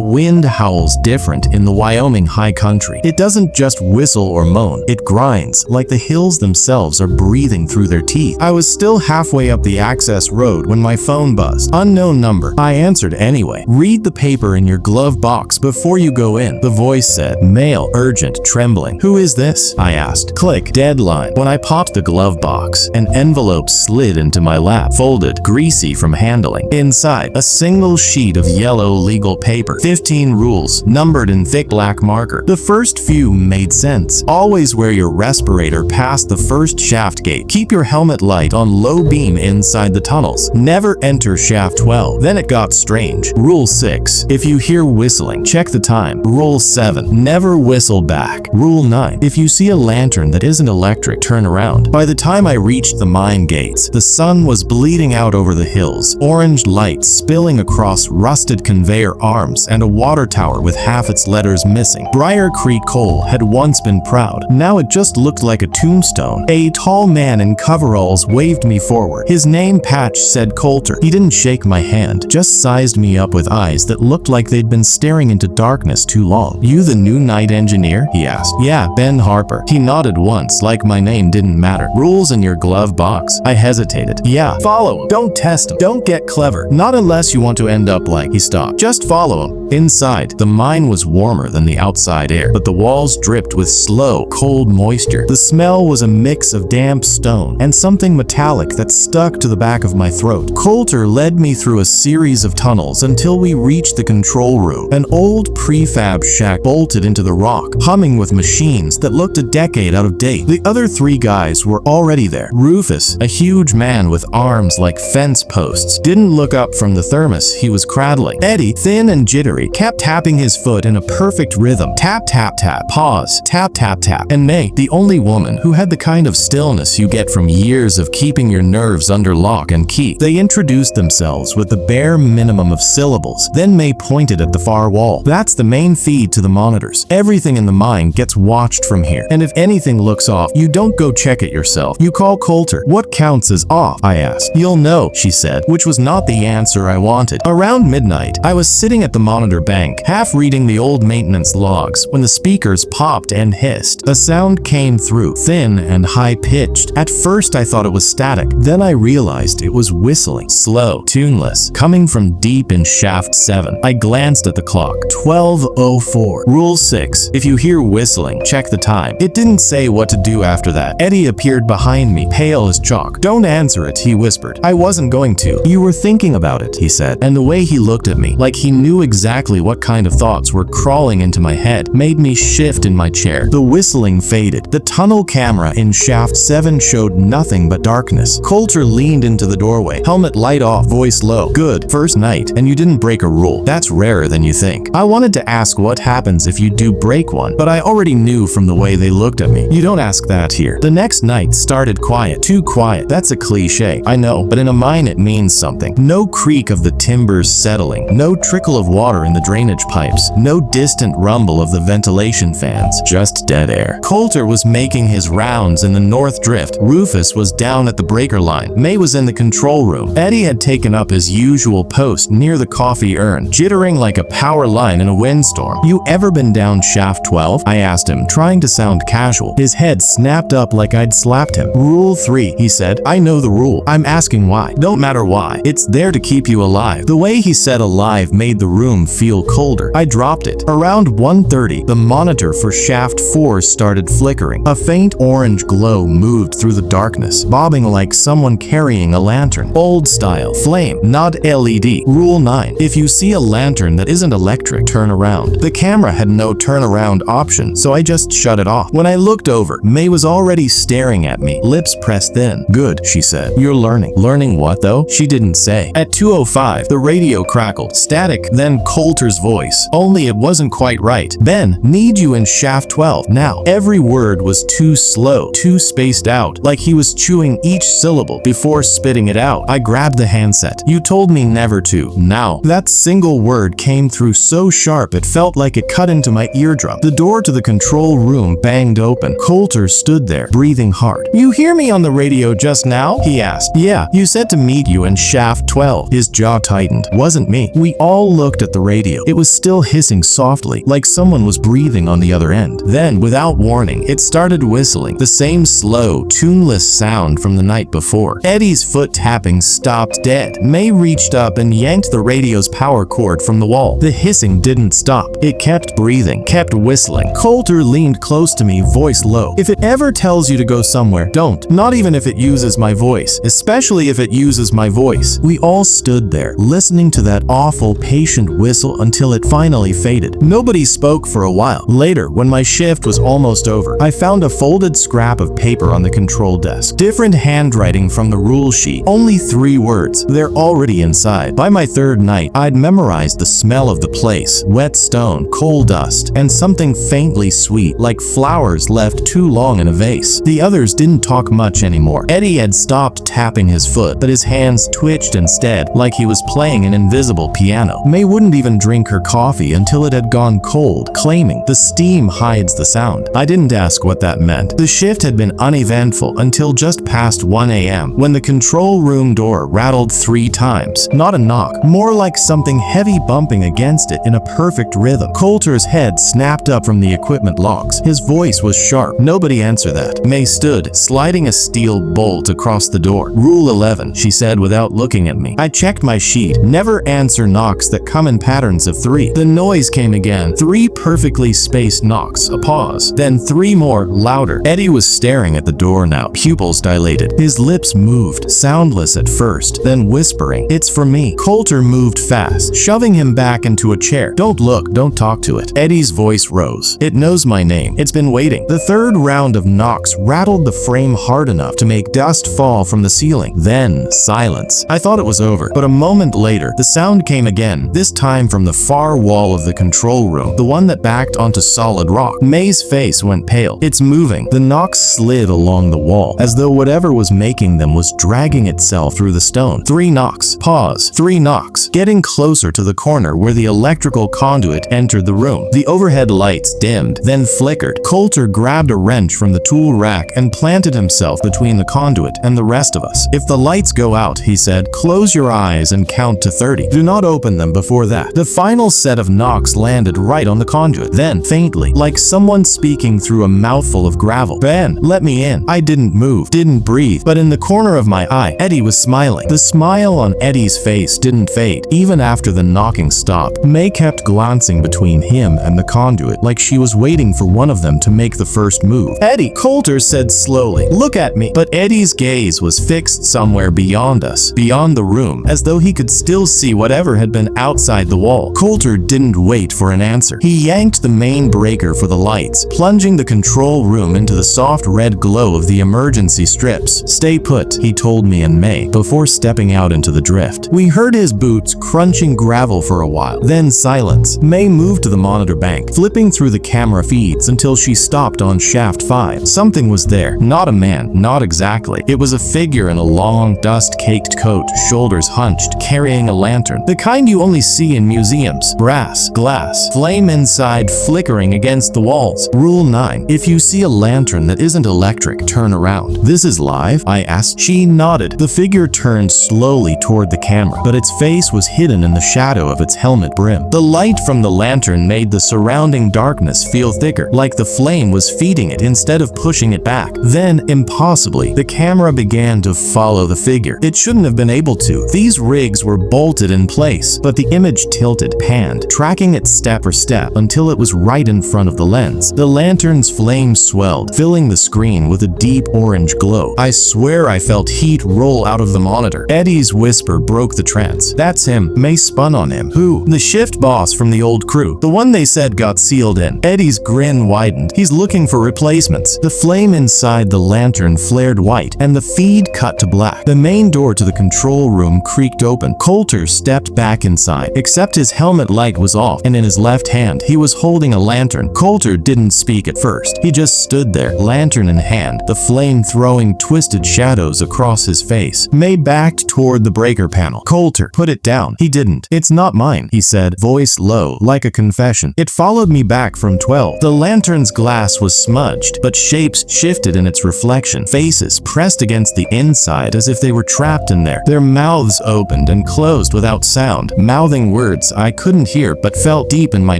wind howls different in the Wyoming high country. It doesn't just whistle or moan, it grinds, like the hills themselves are breathing through their teeth. I was still halfway up the access road when my phone buzzed. Unknown number. I answered anyway. "Read the paper in your glove box before you go in," the voice said. "Mail, urgent, trembling." "Who is this?" I asked. Click, deadline. When I popped the glove box, an envelope slid into my lap, folded, greasy from handling. Inside, a single sheet of yellow legal paper. 15 rules, numbered in thick black marker. The first few made sense. Always wear your respirator past the first shaft gate. Keep your helmet light on low beam inside the tunnels. Never enter shaft 12. Then it got strange. Rule 6. If you hear whistling, check the time. Rule 7. Never whistle back. Rule 9. If you see a lantern that isn't electric, turn around. By the time I reached the mine gates, the sun was bleeding out over the hills, orange light spilling across rusted conveyor arms and a water tower with half its letters missing. Briar Creek Coal had once been proud. Now it just looked like a tombstone. A tall man in coveralls waved me forward. His name patch said Coulter. He didn't shake my hand, just sized me up with eyes that looked like they'd been staring into darkness too long. "You the new night engineer?" he asked. "Yeah, Ben Harper." He nodded once, like my name didn't matter. "Rules in your glove box?" I hesitated. "Yeah." "Follow him. Don't test him. Don't get clever. Not unless you want to end up like..." He stopped. "Just follow him." Inside, the mine was warmer than the outside air, but the walls dripped with slow, cold moisture. The smell was a mix of damp stone and something metallic that stuck to the back of my throat. Coulter led me through a series of tunnels until we reached the control room. An old prefab shack bolted into the rock, humming with machines that looked a decade out of date. The other 3 guys were already there. Rufus, a huge man with arms like fence posts, didn't look up from the thermos he was cradling. Eddie, thin and jittery, kept tapping his foot in a perfect rhythm. Tap, tap, tap. Pause. Tap, tap, tap. And May, the only woman who had the kind of stillness you get from years of keeping your nerves under lock and key. They introduced themselves with the bare minimum of syllables. Then May pointed at the far wall. "That's the main feed to the monitors. Everything in the mine gets watched from here. And if anything looks off, you don't go check it yourself. You call Coulter." "What counts as off?" I asked. "You'll know," she said, which was not the answer I wanted. Around midnight, I was sitting at the monitor bank, half reading the old maintenance logs, when the speakers popped and hissed. A sound came through, thin and high-pitched. At first I thought it was static. Then I realized it was whistling, slow, tuneless, coming from deep in shaft 7. I glanced at the clock. 12:04. Rule 6. If you hear whistling, check the time. It didn't say what to do after that. Eddie appeared behind me, pale as chalk. "Don't answer it," he whispered. I wasn't going to. "You were thinking about it," he said, and the way he looked at me, like he knew exactly what kind of thoughts were crawling into my head, made me shift in my chair. The whistling faded. The tunnel camera in shaft 7 showed nothing but darkness. Coulter leaned into the doorway, helmet light off, voice low. "Good. First night, and you didn't break a rule. That's rarer than you think." I wanted to ask what happens if you do break one, but I already knew from the way they looked at me. You don't ask that here. The next night started quiet. Too quiet. That's a cliche, I know, but in a mine it means something. No creak of the timbers settling. No trickle of water in the drainage pipes. No distant rumble of the ventilation fans. Just dead air. Coulter was making his rounds in the north drift. Rufus was down at the breaker line. May was in the control room. Eddie had taken up his usual post near the coffee urn, jittering like a power line in a windstorm. "You ever been down shaft 12? I asked him, trying to sound casual. His head snapped up like I'd slapped him. "Rule 3, he said. "I know the rule. I'm asking why." "Don't matter why. It's there to keep you alive." The way he said alive made the room feel colder. I dropped it. Around 1:30, the monitor for shaft 4 started flickering. A faint orange glow moved through the darkness, bobbing like someone carrying a lantern. Old style. Flame, not LED. Rule 9. If you see a lantern that isn't electric, turn around. The camera had no turnaround option, so I just shut it off. When I looked over, May was already staring at me, lips pressed thin. "Good," she said. "You're learning." "Learning what, though?" She didn't say. At 2:05, the radio crackled. Static, then Coulter's voice. Only it wasn't quite right. "Ben, need you in shaft 12 now." Every word was too slow, too spaced out, like he was chewing each syllable before spitting it out. I grabbed the handset. "You told me never to. Now." That single word came through so sharp it felt like it cut into my eardrum. The door to the control room banged open. Coulter stood there, breathing hard. "You hear me on the radio just now?" he asked. "Yeah, you said to meet you in shaft 12. His jaw tightened. "Wasn't me." We all looked at the radio radio. It was still hissing softly, like someone was breathing on the other end. Then, without warning, it started whistling, the same slow, tuneless sound from the night before. Eddie's foot tapping stopped dead. May reached up and yanked the radio's power cord from the wall. The hissing didn't stop. It kept breathing, kept whistling. Coulter leaned close to me, voice low. "If it ever tells you to go somewhere, don't. Not even if it uses my voice. Especially if it uses my voice." We all stood there, listening to that awful, patient whistle until it finally faded. Nobody spoke for a while. Later, when my shift was almost over, I found a folded scrap of paper on the control desk. Different handwriting from the rule sheet. Only 3 words. They're already inside. By my 3rd night, I'd memorized the smell of the place. Wet stone, coal dust, and something faintly sweet, like flowers left too long in a vase. The others didn't talk much anymore. Eddie had stopped tapping his foot, but his hands twitched instead, like he was playing an invisible piano. May wouldn't even drink her coffee until it had gone cold, claiming the steam hides the sound. I didn't ask what that meant. The shift had been uneventful until just past 1 a.m. when the control room door rattled 3 times. Not a knock, more like something heavy bumping against it in a perfect rhythm. Coulter's head snapped up from the equipment logs. His voice was sharp. "Nobody answer that." May stood, sliding a steel bolt across the door. "Rule 11, she said without looking at me. I checked my sheet. Never answer knocks that come in patterns of 3. The noise came again. 3 perfectly spaced knocks. A pause. Then 3 more, louder. Eddie was staring at the door now, pupils dilated. His lips moved, soundless at first, then whispering, "It's for me." Coulter moved fast, shoving him back into a chair. "Don't look, don't talk to it." Eddie's voice rose. "It knows my name. It's been waiting." The 3rd round of knocks rattled the frame hard enough to make dust fall from the ceiling. Then, silence. I thought it was over, but a moment later, the sound came again, this time from the far wall of the control room, the one that backed onto solid rock. May's face went pale. "It's moving." The knocks slid along the wall, as though whatever was making them was dragging itself through the stone. 3 knocks. Pause. 3 knocks. Getting closer to the corner where the electrical conduit entered the room. The overhead lights dimmed, then flickered. Coulter grabbed a wrench from the tool rack and planted himself between the conduit and the rest of us. "If the lights go out," he said, "close your eyes and count to 30. Do not open them before that." The final set of knocks landed right on the conduit. Then, faintly, like someone speaking through a mouthful of gravel, "Ben, let me in." I didn't move, didn't breathe, but in the corner of my eye, Eddie was smiling. The smile on Eddie's face didn't fade, even after the knocking stopped. May kept glancing between him and the conduit, like she was waiting for one of them to make the first move. "Eddie," Coulter said slowly, "look at me." But Eddie's gaze was fixed somewhere beyond us, beyond the room, as though he could still see whatever had been outside the wall. Coulter didn't wait for an answer. He yanked the main breaker for the lights, plunging the control room into the soft red glow of the emergency strips. "Stay put," he told me and May, before stepping out into the drift. We heard his boots crunching gravel for a while, then silence. May moved to the monitor bank, flipping through the camera feeds until she stopped on shaft 5. Something was there. Not a man, not exactly. It was a figure in a long, dust-caked coat, shoulders hunched, carrying a lantern. The kind you only see in museums. Brass, glass, flame inside flickering against the walls. Rule 9. If you see a lantern that isn't electric, turn around. "This is live?" I asked. She nodded. The figure turned slowly toward the camera, but its face was hidden in the shadow of its helmet brim. The light from the lantern made the surrounding darkness feel thicker, like the flame was feeding it instead of pushing it back. Then, impossibly, the camera began to follow the figure. It shouldn't have been able to. These rigs were bolted in place, but the image tilted, panned, tracking it step for step until it was right in front of the lens. The lantern's flame swelled, filling the screen with a deep orange glow. I swear I felt heat roll out of the monitor. Eddie's whisper broke the trance. "That's him." May spun on him. "Who?" "The shift boss from the old crew. The one they said got sealed in." Eddie's grin widened. "He's looking for replacements." The flame inside the lantern flared white, and the feed cut to black. The main door to the control room creaked open. Coulter stepped back inside, except his helmet light was off, and in his left hand, he was holding a lantern. Coulter didn't speak at first. He just stood there, lantern in hand, the flame throwing twisted shadows across his face. May backed toward the breaker panel. "Coulter, put it down." He didn't. "It's not mine," he said, voice low, like a confession. "It followed me back from 12. The lantern's glass was smudged, but shapes shifted in its reflection. Faces pressed against the inside as if they were trapped in there. Their mouths opened and closed without sound, mouthing words words I couldn't hear but felt deep in my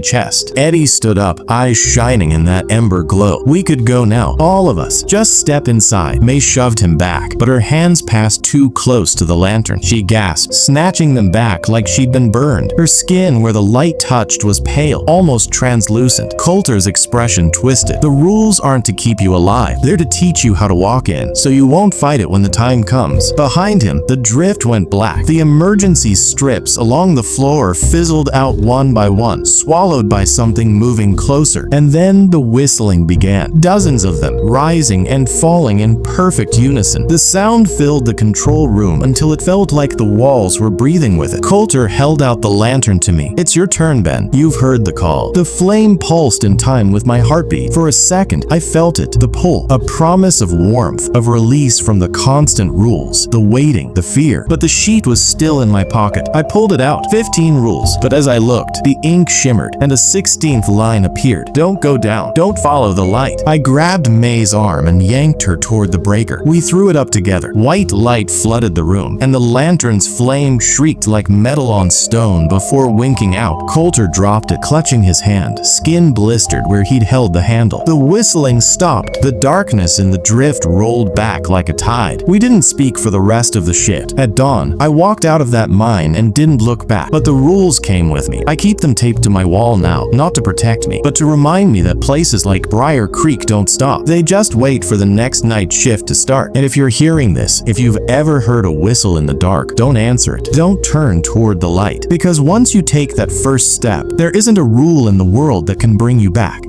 chest. Eddie stood up, eyes shining in that ember glow. We could go now, all of us. Just step inside. May shoved him back, but her hands passed too close to the lantern. She gasped, snatching them back like she'd been burned. Her skin where the light touched was pale, almost translucent. Coulter's expression twisted. The rules aren't to keep you alive. They're to teach you how to walk in, so you won't fight it when the time comes. Behind him, the drift went black. The emergency strips along the floor fizzled out one by one, swallowed by something moving closer. And then the whistling began. Dozens of them, rising and falling in perfect unison. The sound filled the control room until it felt like the walls were breathing with it. Coulter held out the lantern to me. "It's your turn, Ben. You've heard the call." The flame pulsed in time with my heartbeat. For a second, I felt it. The pull. A promise of warmth, of release from the constant rules, the waiting, the fear. But the sheet was still in my pocket. I pulled it out. 15 rules. But as I looked, the ink shimmered and a 16th line appeared. "Don't go down. Don't follow the light." I grabbed May's arm and yanked her toward the breaker. We threw it up together. White light flooded the room, and the lantern's flame shrieked like metal on stone before winking out. Coulter dropped it, clutching his hand, skin blistered where he'd held the handle. The whistling stopped. The darkness in the drift rolled back like a tide. We didn't speak for the rest of the shift. At dawn, I walked out of that mine and didn't look back. But the rules came with me. I keep them taped to my wall now, not to protect me, but to remind me that places like Briar Creek don't stop. They just wait for the next night shift to start. And if you're hearing this, if you've ever heard a whistle in the dark, don't answer it. Don't turn toward the light. Because once you take that first step, there isn't a rule in the world that can bring you back.